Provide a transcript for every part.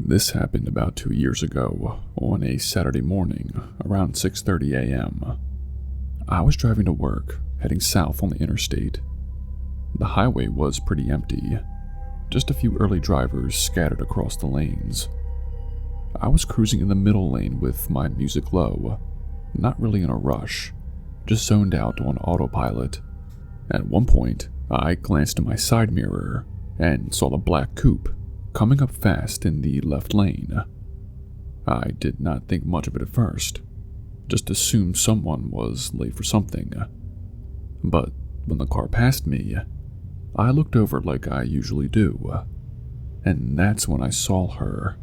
This happened about 2 years ago on a Saturday morning around 6:30 a.m. I was driving to work, heading south on the interstate. The highway was pretty empty, just a few early drivers scattered across the lanes. I was cruising in the middle lane with my music low, not really in a rush, just zoned out on autopilot. At one point, I glanced in my side mirror and saw the black coupe coming up fast in the left lane. I did not think much of it at first, just assumed someone was late for something. But when the car passed me, I looked over like I usually do, and that's when I saw her.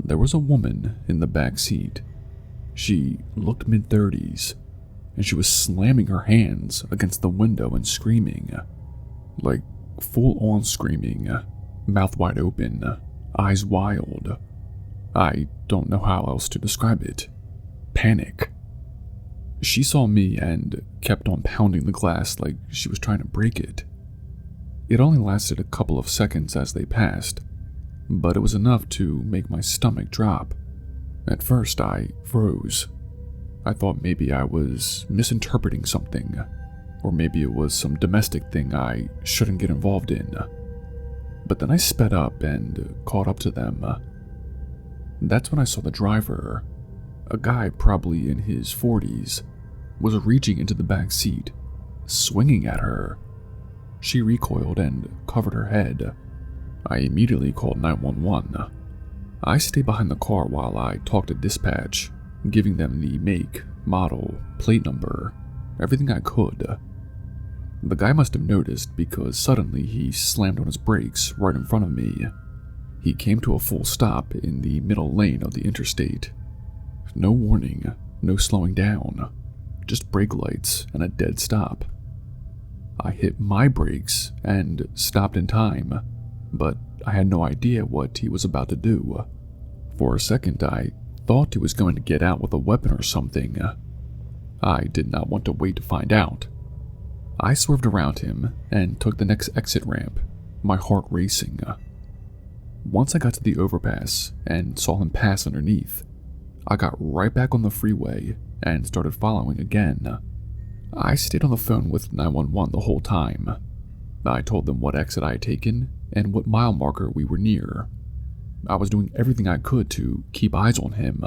There was a woman in the back seat. She looked mid-30s, and she was slamming her hands against the window and screaming, like full-on screaming, mouth wide open, eyes wild. I don't know how else to describe it. Panic. She saw me and kept on pounding the glass like she was trying to break it. It only lasted a couple of seconds as they passed, but it was enough to make my stomach drop. At first, I froze. I thought maybe I was misinterpreting something, or maybe it was some domestic thing I shouldn't get involved in. But then I sped up and caught up to them. That's when I saw the driver, a guy probably in his 40s, was reaching into the back seat, swinging at her. She recoiled and covered her head. I immediately called 911. I stayed behind the car while I talked to dispatch, giving them the make, model, plate number, everything I could. The guy must have noticed because suddenly he slammed on his brakes right in front of me. He came to a full stop in the middle lane of the interstate. No warning, no slowing down, just brake lights and a dead stop. I hit my brakes and stopped in time, but I had no idea what he was about to do. For a second, I thought he was going to get out with a weapon or something. I did not want to wait to find out. I swerved around him and took the next exit ramp, my heart racing. Once I got to the overpass and saw him pass underneath, I got right back on the freeway and started following again. I stayed on the phone with 911 the whole time. I told them what exit I had taken and what mile marker we were near. I was doing everything I could to keep eyes on him.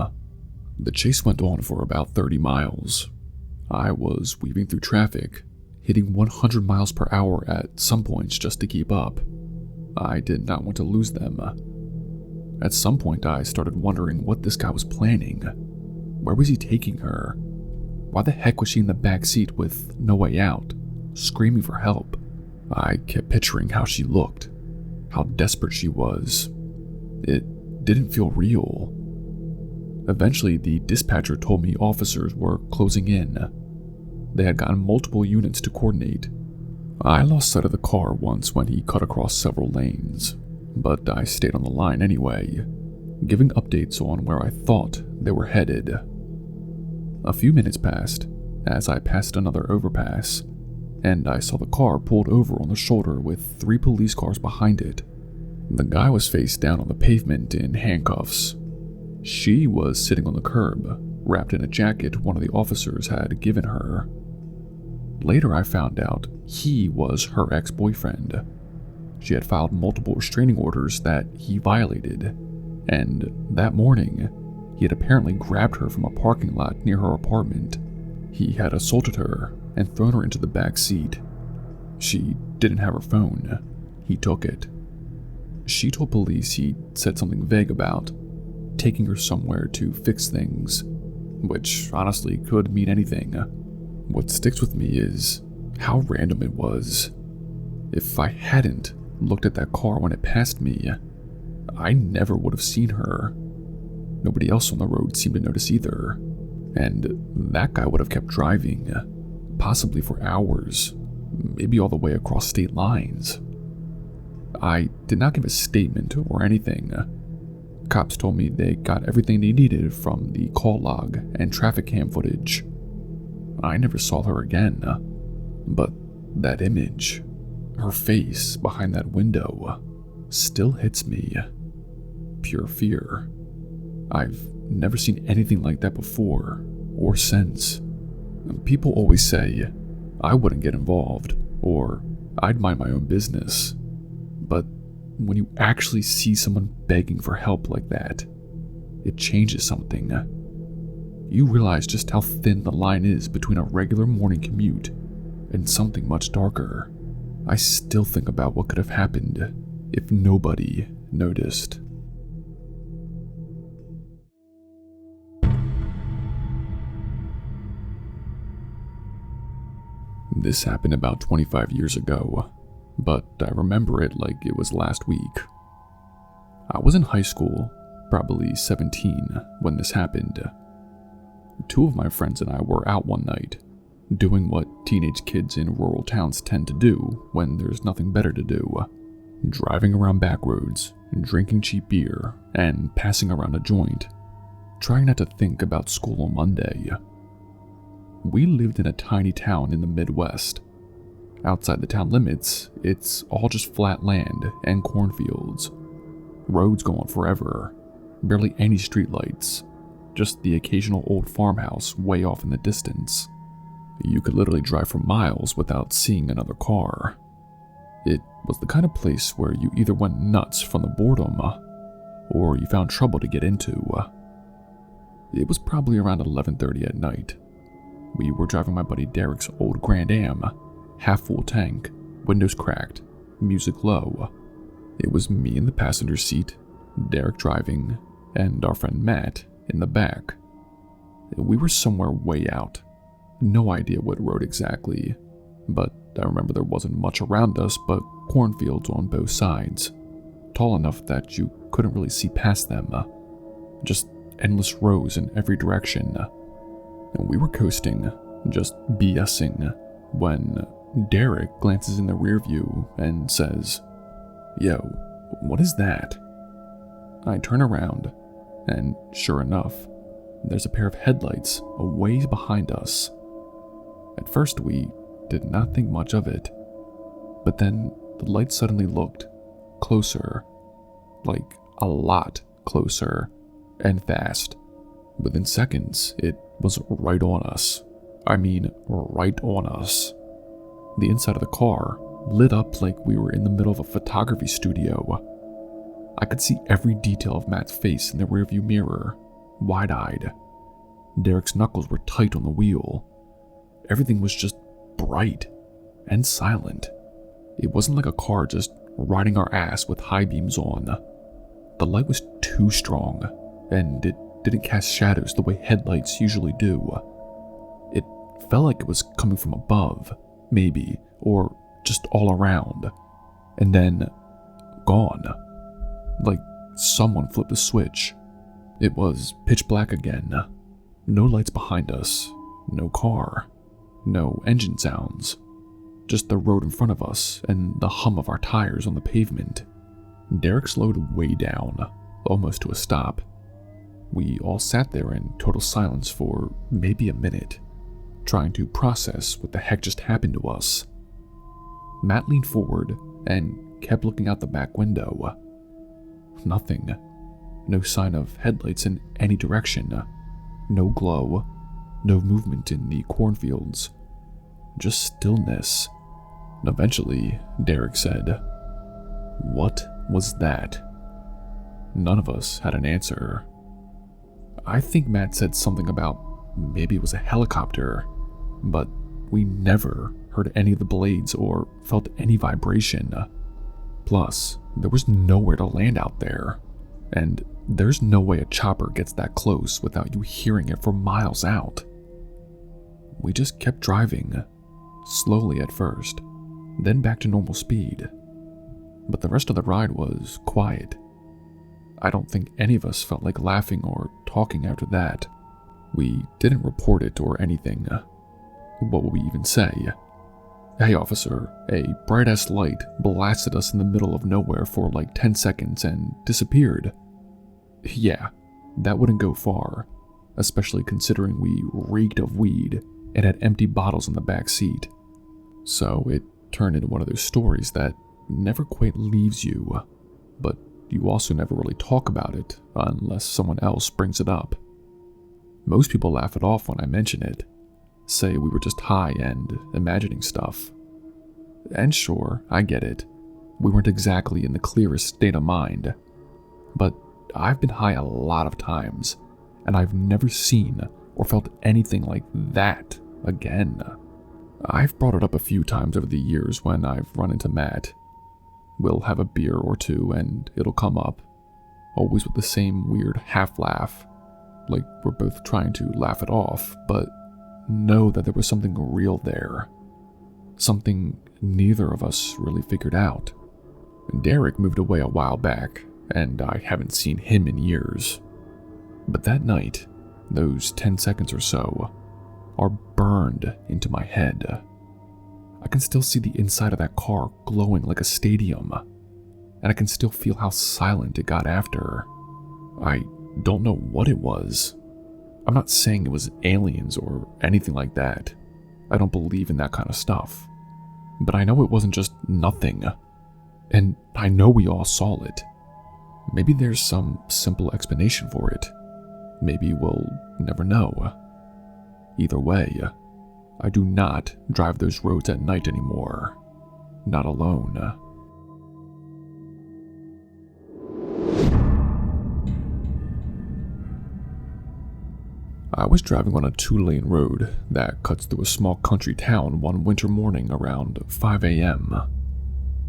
The chase went on for about 30 miles. I was weaving through traffic, hitting 100 miles per hour at some points just to keep up. I did not want to lose them. At some point, I started wondering what this guy was planning. Where was he taking her? Why the heck was she in the back seat with no way out, screaming for help? I kept picturing how she looked, how desperate she was. It didn't feel real. Eventually, the dispatcher told me officers were closing in. They had gotten multiple units to coordinate. I lost sight of the car once when he cut across several lanes, but I stayed on the line anyway, giving updates on where I thought they were headed. A few minutes passed as I passed another overpass, and I saw the car pulled over on the shoulder with 3 police cars behind it. The guy was face down on the pavement in handcuffs. She was sitting on the curb, wrapped in a jacket one of the officers had given her. Later I found out he was her ex-boyfriend. She had filed multiple restraining orders that he violated, and that morning, he had apparently grabbed her from a parking lot near her apartment. He had assaulted her and thrown her into the back seat. She didn't have her phone. He took it. She told police he said something vague about taking her somewhere to fix things, which honestly could mean anything. What sticks with me is how random it was. If I hadn't looked at that car when it passed me, I never would have seen her. Nobody else on the road seemed to notice either, and that guy would have kept driving, possibly for hours, maybe all the way across state lines. I did not give a statement or anything. Cops told me they got everything they needed from the call log and traffic cam footage. I never saw her again, but that image, her face behind that window, still hits me. pure fear. I've never seen anything like that before or since. People always say I wouldn't get involved or I'd mind my own business. But when you actually see someone begging for help like that, it changes something. You realize just how thin the line is between a regular morning commute and something much darker. I still think about what could have happened if nobody noticed. This happened about 25 years ago, but I remember it like it was last week. I was in high school, probably 17, when this happened. Two of my friends and I were out one night, doing what teenage kids in rural towns tend to do when there's nothing better to do. Driving around back roads, drinking cheap beer, and passing around a joint, trying not to think about school on Monday. We lived in a tiny town in the Midwest. Outside the town limits, it's all just flat land and cornfields. Roads go on forever, barely any streetlights, just the occasional old farmhouse way off in the distance. You could literally drive for miles without seeing another car. It was the kind of place where you either went nuts from the boredom, or you found trouble to get into. It was probably around 11:30 at night. We were driving my buddy Derek's old Grand Am, half full tank, windows cracked, music low. It was me in the passenger seat, Derek driving, and our friend Matt in the back. We were somewhere way out. No idea what road exactly, but I remember there wasn't much around us but cornfields on both sides, tall enough that you couldn't really see past them. Just endless rows in every direction. And we were coasting, just BSing, when Derek glances in the rear view and says, "Yo, what is that?" I turn around, and sure enough, there's a pair of headlights a ways behind us. At first we did not think much of it, but then the lights suddenly looked closer, like a lot closer, and fast. Within seconds, it was right on us. I mean, right on us. The inside of the car lit up like we were in the middle of a photography studio. I could see every detail of Matt's face in the rearview mirror, wide-eyed. Derek's knuckles were tight on the wheel. Everything was just bright and silent. It wasn't like a car just riding our ass with high beams on. The light was too strong, and it didn't cast shadows the way headlights usually do. It felt like it was coming from above, maybe, or just all around, and then gone. Like someone flipped a switch. It was pitch black again. No lights behind us, no car, no engine sounds, just the road in front of us and the hum of our tires on the pavement. Derek slowed way down, almost to a stop. We all sat there in total silence for maybe a minute, trying to process what the heck just happened to us. Matt leaned forward and kept looking out the back window. Nothing. No sign of headlights in any direction. No glow. No movement in the cornfields. Just stillness. And eventually, Derek said, "What was that?" None of us had an answer. I think Matt said something about maybe it was a helicopter, but we never heard any of the blades or felt any vibration. Plus, there was nowhere to land out there, and there's no way a chopper gets that close without you hearing it for miles out. We just kept driving, slowly at first, then back to normal speed. But the rest of the ride was quiet. I don't think any of us felt like laughing or talking after that. We didn't report it or anything. What would we even say? "Hey officer, a bright-ass light blasted us in the middle of nowhere for like 10 seconds and disappeared." Yeah, that wouldn't go far, especially considering we reeked of weed and had empty bottles in the back seat. So it turned into one of those stories that never quite leaves you, but you also never really talk about it unless someone else brings it up. Most people laugh it off when I mention it, say we were just high and imagining stuff. And sure, I get it. We weren't exactly in the clearest state of mind. But I've been high a lot of times, and I've never seen or felt anything like that again. I've brought it up a few times over the years when I've run into Matt. We'll have a beer or two and it'll come up, always with the same weird half laugh, like we're both trying to laugh it off, but know that there was something real there. Something neither of us really figured out. Derek moved away a while back, and I haven't seen him in years. But that night, those 10 seconds or so, are burned into my head. I can still see the inside of that car glowing like a stadium, and I can still feel how silent it got after. I don't know what it was. I'm not saying it was aliens or anything like that. I don't believe in that kind of stuff. But I know it wasn't just nothing. And I know we all saw it. Maybe there's some simple explanation for it. Maybe we'll never know. Either way, I do not drive those roads at night anymore. Not alone. I was driving on a 2-lane road that cuts through a small country town one winter morning around 5 a.m.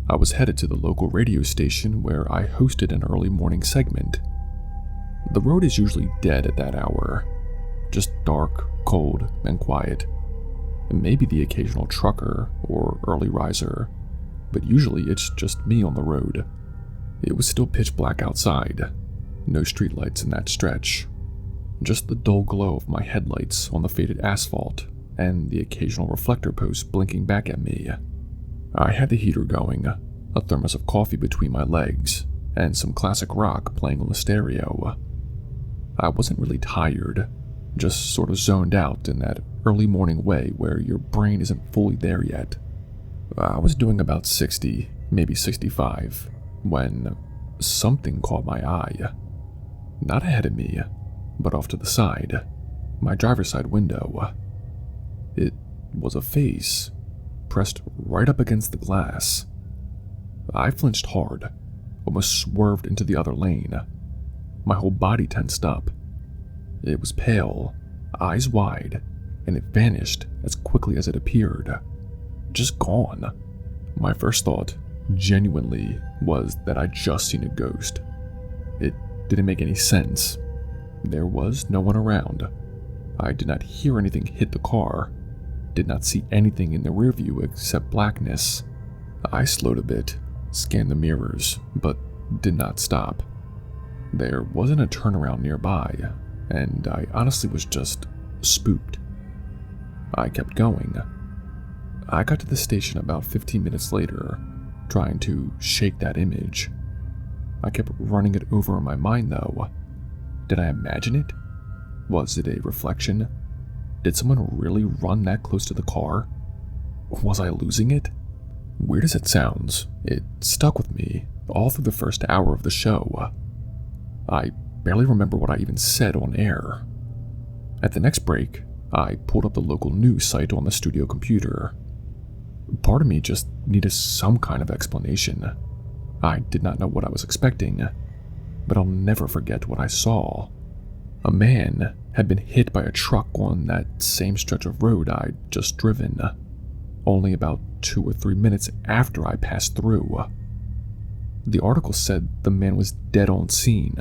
I was headed to the local radio station where I hosted an early morning segment. The road is usually dead at that hour, just dark, cold, and quiet. And maybe the occasional trucker or early riser, but usually it's just me on the road. It was still pitch black outside, no streetlights in that stretch. Just the dull glow of my headlights on the faded asphalt and the occasional reflector post blinking back at me. I had the heater going, a thermos of coffee between my legs, and some classic rock playing on the stereo. I wasn't really tired, just sort of zoned out in that early morning way where your brain isn't fully there yet. I was doing about 60, maybe 65, when something caught my eye. Not ahead of me, but off to the side, my driver's side window. It was a face, pressed right up against the glass. I flinched hard, almost swerved into the other lane. My whole body tensed up. It was pale, eyes wide, and it vanished as quickly as it appeared. Just gone. My first thought, genuinely, was that I'd just seen a ghost. It didn't make any sense. There was no one around. I did not hear anything hit the car, did not see anything in the rearview except blackness. I slowed a bit, scanned the mirrors, but did not stop. There wasn't a turnaround nearby, and I honestly was just spooked. I kept going. I got to the station about 15 minutes later, trying to shake that image. I kept running it over in my mind though. Did I imagine it? Was it a reflection? Did someone really run that close to the car? Was I losing it? Weird as it sounds, it stuck with me all through the first hour of the show. I barely remember what I even said on air. At the next break, I pulled up the local news site on the studio computer. Part of me just needed some kind of explanation. I did not know what I was expecting, but I'll never forget what I saw. A man had been hit by a truck on that same stretch of road I'd just driven, only about 2 or 3 minutes after I passed through. The article said the man was dead on scene.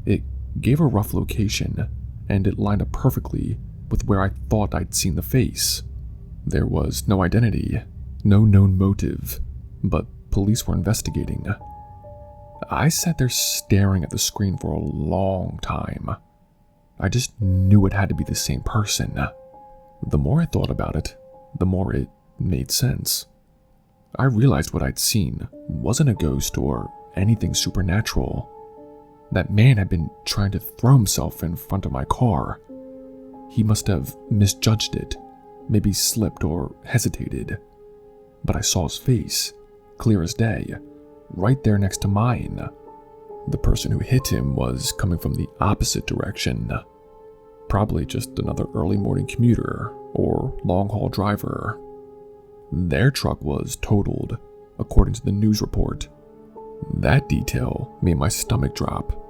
It gave a rough location, and it lined up perfectly with where I thought I'd seen the face. There was no identity, no known motive, but police were investigating. I sat there staring at the screen for a long time. I just knew it had to be the same person. The more I thought about it, the more it made sense. I realized what I'd seen wasn't a ghost or anything supernatural. That man had been trying to throw himself in front of my car. He must have misjudged it, maybe slipped or hesitated. But I saw his face, clear as day, right there next to mine. The person who hit him was coming from the opposite direction. Probably just another early morning commuter or long-haul driver. Their truck was totaled, according to the news report. That detail made my stomach drop.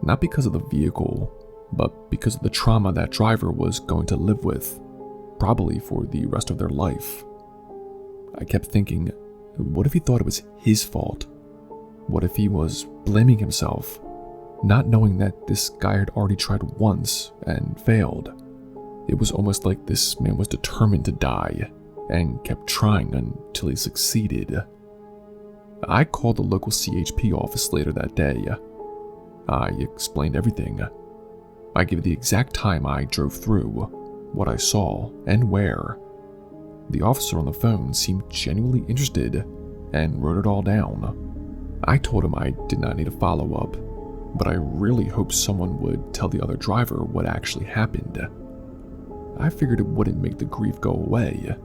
Not because of the vehicle, but because of the trauma that driver was going to live with, probably for the rest of their life. I kept thinking, what if he thought it was his fault? What if he was blaming himself, not knowing that this guy had already tried once and failed? It was almost like this man was determined to die and kept trying until he succeeded. I called the local CHP office later that day. I explained everything. I gave the exact time I drove through, what I saw, and where. The officer on the phone seemed genuinely interested and wrote it all down. I told him I did not need a follow-up, but I really hoped someone would tell the other driver what actually happened. I figured it wouldn't make the grief go away,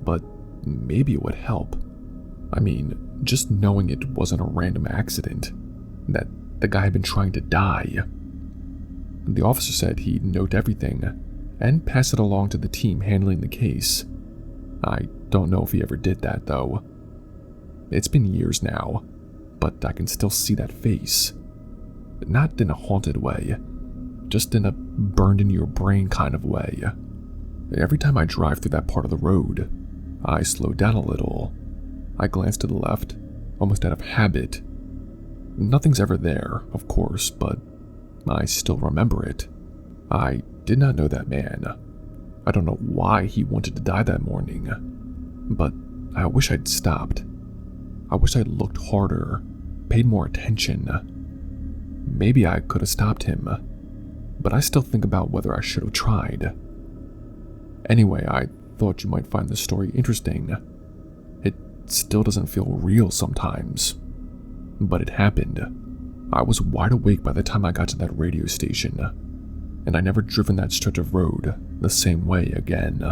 but maybe it would help. I mean, just knowing it wasn't a random accident, that the guy had been trying to die. The officer said he'd note everything and pass it along to the team handling the case. I don't know if he ever did that, though. It's been years now, but I can still see that face. Not in a haunted way, just in a burned-in-your-brain kind of way. Every time I drive through that part of the road, I slow down a little. I glance to the left, almost out of habit. Nothing's ever there, of course, but I still remember it. I did not know that man. I don't know why he wanted to die that morning, but I wish I'd stopped. I wish I'd looked harder, paid more attention. Maybe I could have stopped him, but I still think about whether I should have tried. Anyway, I thought you might find this story interesting. It still doesn't feel real sometimes, but it happened. I was wide awake by the time I got to that radio station, and I never driven that stretch of road the same way again.